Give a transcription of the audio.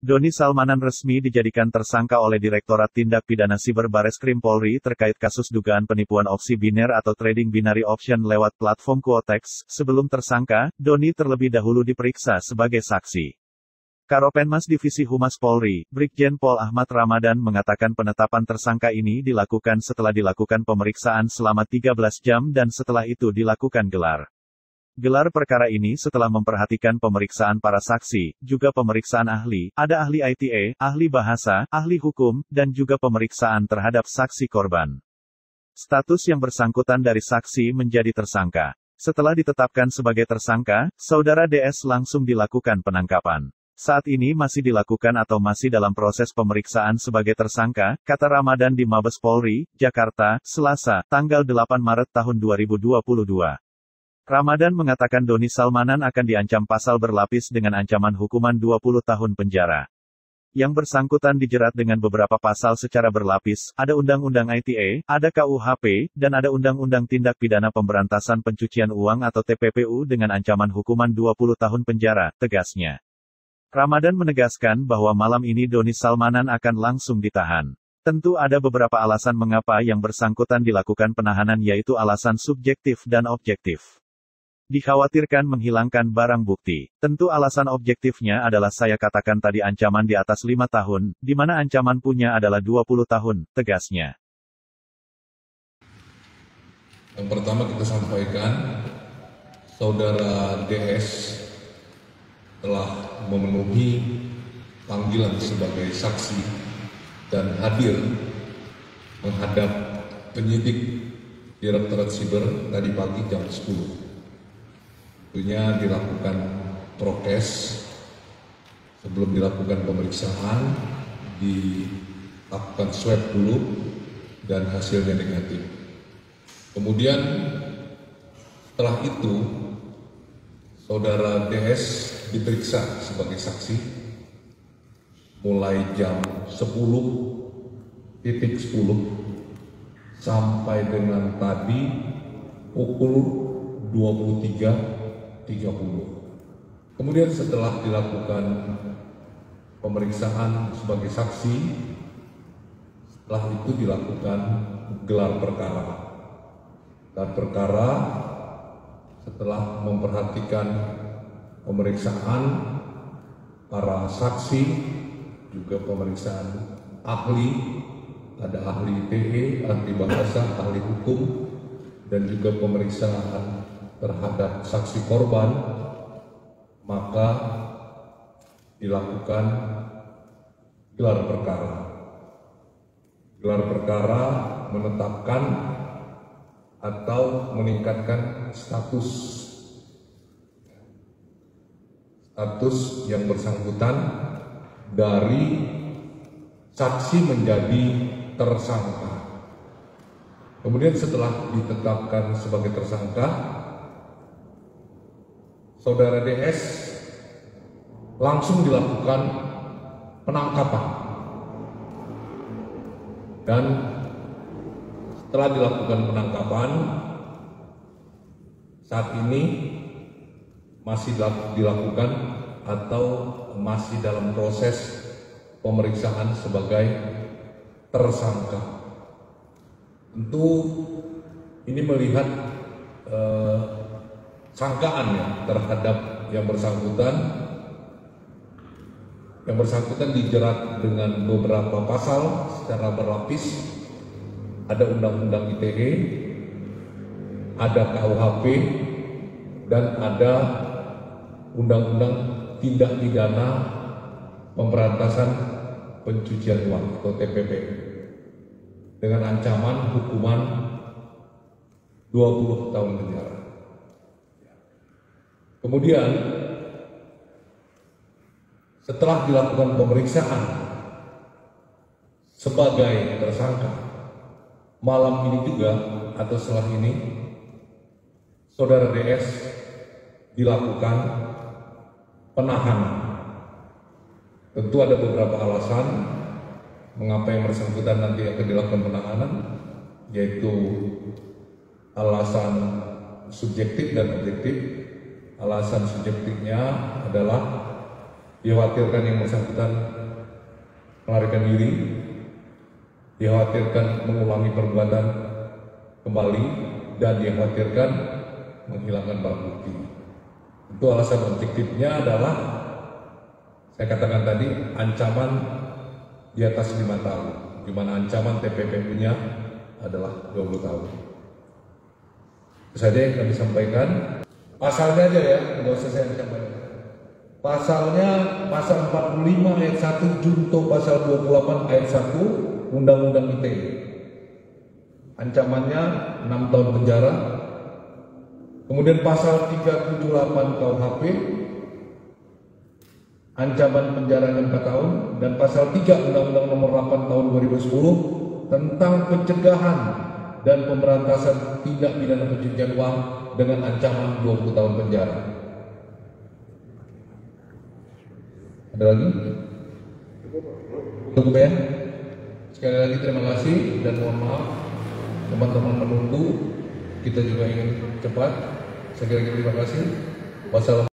Doni Salmanan resmi dijadikan tersangka oleh Direktorat Tindak Pidana Siber Bareskrim Polri terkait kasus dugaan penipuan opsi biner atau trading binary option lewat platform Quotex. Sebelum tersangka, Doni terlebih dahulu diperiksa sebagai saksi. Karopenmas Divisi Humas Polri, Brigjen Pol Ahmad Ramadan mengatakan penetapan tersangka ini dilakukan setelah dilakukan pemeriksaan selama 13 jam dan setelah itu dilakukan gelar perkara ini setelah memperhatikan pemeriksaan para saksi, juga pemeriksaan ahli, ada ahli ITE, ahli bahasa, ahli hukum, dan juga pemeriksaan terhadap saksi korban. Status yang bersangkutan dari saksi menjadi tersangka. Setelah ditetapkan sebagai tersangka, Saudara DS langsung dilakukan penangkapan. Saat ini masih dilakukan atau masih dalam proses pemeriksaan sebagai tersangka, kata Ramadan di Mabes Polri, Jakarta, Selasa, tanggal 8 Maret tahun 2022. Ramadan mengatakan Doni Salmanan akan diancam pasal berlapis dengan ancaman hukuman 20 tahun penjara. Yang bersangkutan dijerat dengan beberapa pasal secara berlapis, ada Undang-Undang ITE, ada KUHP, dan ada Undang-Undang Tindak Pidana Pemberantasan Pencucian Uang atau TPPU dengan ancaman hukuman 20 tahun penjara, tegasnya. Ramadan menegaskan bahwa malam ini Doni Salmanan akan langsung ditahan. Tentu ada beberapa alasan mengapa yang bersangkutan dilakukan penahanan yaitu alasan subjektif dan objektif. Dikhawatirkan menghilangkan barang bukti. Tentu alasan objektifnya adalah saya katakan tadi ancaman di atas 5 tahun, di mana ancaman punya adalah 20 tahun, tegasnya. Yang pertama kita sampaikan, Saudara DS telah memenuhi panggilan sebagai saksi dan hadir menghadap penyidik Direktorat Siber tadi pagi jam 10. Tentunya dilakukan prokes sebelum dilakukan pemeriksaan, dilakukan swab dulu dan hasilnya negatif. Kemudian setelah itu Saudara DS diperiksa sebagai saksi mulai jam 10.10 sampai dengan tadi pukul 23.30. Kemudian setelah dilakukan pemeriksaan sebagai saksi, setelah itu dilakukan gelar perkara. Gelar perkara setelah memperhatikan pemeriksaan para saksi, juga pemeriksaan ahli, ada ahli ITE, ahli bahasa, ahli hukum, dan juga pemeriksaan terhadap saksi korban, maka dilakukan gelar perkara. Gelar perkara menetapkan atau meningkatkan status yang bersangkutan dari saksi menjadi tersangka. Kemudian setelah ditetapkan sebagai tersangka, Saudara DS langsung dilakukan penangkapan. Dan setelah dilakukan penangkapan, saat ini masih dilakukan atau masih dalam proses pemeriksaan sebagai tersangka. Tentu ini melihat sangkaannya terhadap yang bersangkutan. Yang bersangkutan dijerat dengan beberapa pasal secara berlapis. Ada Undang-Undang ITE, ada KUHP, dan ada Undang-Undang Tindak Pidana Pemberantasan Pencucian Uang atau TPPU dengan ancaman hukuman 20 tahun penjara. Kemudian setelah dilakukan pemeriksaan sebagai tersangka, malam ini juga atau setelah ini Saudara DS dilakukan penahanan. Tentu ada beberapa alasan mengapa yang bersangkutan nanti akan dilakukan penahanan, yaitu alasan subjektif dan objektif. Alasan subjektifnya adalah dikhawatirkan yang bersangkutan melarikan diri, dikhawatirkan mengulangi perbuatan kembali, dan dikhawatirkan menghilangkan barang bukti. Itu alasan objektifnya adalah, saya katakan tadi, ancaman di atas 5 tahun, di mana ancaman TPPU-nya adalah 20 tahun. Itu saja yang kami sampaikan. Pasalnya aja ya, nggak usah saya sampaikan. Pasalnya, pasal 45 ayat 1 junto pasal 28 ayat 1 Undang-Undang ITE. Ancamannya 6 tahun penjara. Kemudian pasal 378 KUHP, ancaman penjaranya 4 tahun, dan pasal 3 Undang-Undang Nomor 8 Tahun 2010 tentang pencegahan dan pemberantasan tindak pidana pencucian uang dengan ancaman 20 tahun penjara. Ada lagi? Cukup ya? Sekali lagi terima kasih dan mohon maaf teman-teman menunggu, kita juga ingin cepat. Sekali lagi terima kasih. Wassalamualaikum.